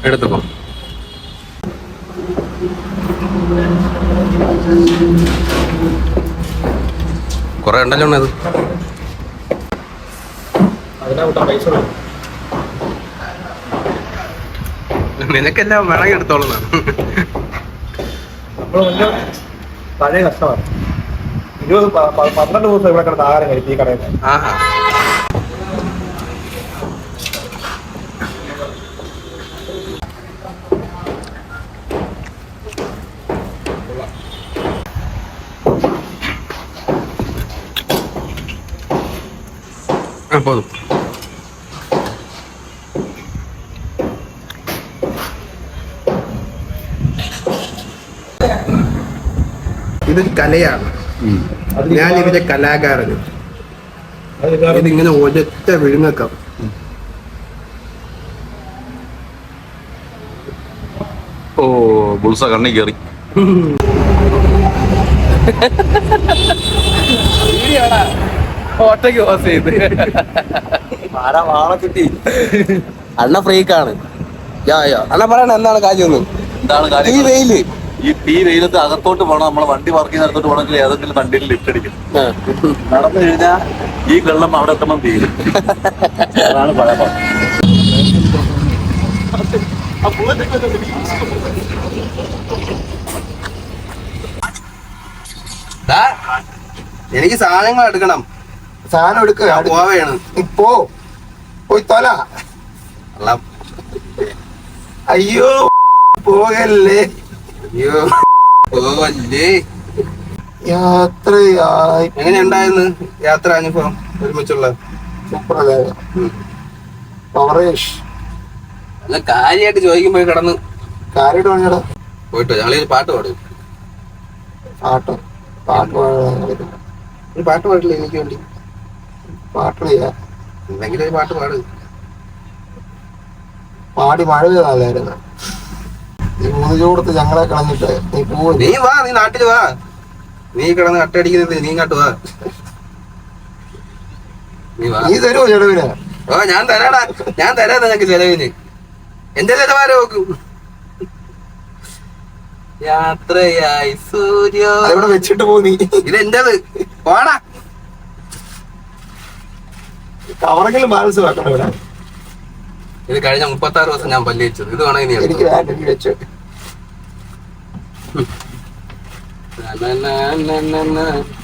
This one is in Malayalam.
എടുത്തുക്കോ. കൊറേ ഉണ്ടല്ലോ അത്. നിനക്കെല്ലാം വേണമെങ്കിൽ എടുത്തോളുന്നതാണ്. പഴയ കഷ്ടമാണ്. 12 ദിവസം ഇവിടെ കിടന്ന് ആഹാരം കഴിക്കും ഈ കടയിൽ. ആഹാ. പോതും. ഇതൊരു കലയാണ്. ഞാൻ ഇതിന്റെ കലാകാരന്. ഇതിങ്ങനെ ഒരൊറ്റ വിഴുങ്ങക്കം. ഓ ബുൾസ കണ്ണി കയറി. ഒറ്റയ്ക്ക് പോസ് ചെയ്ത് കിട്ടി. അണ്ണ ഫ്രീക്കാണ്. അണ്ണ പറയണ എന്താണ് കാര്യമൊന്നും? എന്താണ് കാര്യം? ഈ വെയില്, ഈ വെയിലത്ത് അകത്തോട്ട് പോകണം. നമ്മളെ വണ്ടി പാർക്ക് ചെയ്യുന്ന അടുത്തോട്ട് പോകണമെങ്കിൽ ഏതെങ്കിലും വണ്ടിയിൽ ലിഫ്റ്റ് അടിക്കും. നടന്നു കഴിഞ്ഞാൽ ഈ വെള്ളം അവിടെ എത്തുമ്പോൾ തീരും. അതാണ് പഴയ. എനിക്ക് സാധനങ്ങൾ എടുക്കണം. സാധനം എടുക്കുക. പോവേണ്. ഇപ്പോ പോയി തോല. അയ്യോ പോകല്ലേ. അയ്യോ പോവല്ലേ. യാത്രയായി എങ്ങനെയുണ്ടായിരുന്നു യാത്ര അനുഭവം? ഒരുമിച്ചുള്ള പവറേഷ് അല്ല, കാര്യമായിട്ട് ചോദിക്കുമ്പോ കിടന്ന് കാര്യമായിട്ട് പറഞ്ഞടാ. പോയിട്ടോ. ഞങ്ങളൊരു പാട്ട് പാടും. പാട്ട് ഒരു പാട്ട് പാടില്ല എനിക്ക് വേണ്ടി? പാട്ടില്ല. എന്തെങ്കിലും ഒരു പാട്ട് പാട്. പാടി മഴ പെയ്താലായിരുന്നു. ഈ 3 ചൂടത്ത് ഞങ്ങളെ കളഞ്ഞിട്ട് നീ പോവും. നീ വാ, നീ നാട്ടിൽ വാ. നീ കിടന്ന് അട്ടടിക്കുന്നത് നീ ഇങ്ങോട്ട് വാ. നീ തരുമോ ചെലവിന്? ഓ ഞാൻ തരാടാ, ഞാൻ തരാ നിനക്ക് ചെലവിന്. എന്റെ ചെലവാരോ നോക്കും. യാത്രയായി സൂര്യ ഇവിടെ വെച്ചിട്ട് പോ. നീ ഇതെന്റത്. പോടാ. കവറെങ്കിലും ബാലൻസ് വെക്കണം ഇവിടെ. ഇത് കഴിഞ്ഞ 36 ദിവസം ഞാൻ പല്ലി വെച്ചത്. ഇത് വേണമെങ്കിൽ നീ എനിക്ക് വെച്ചു. എടുത്തോ.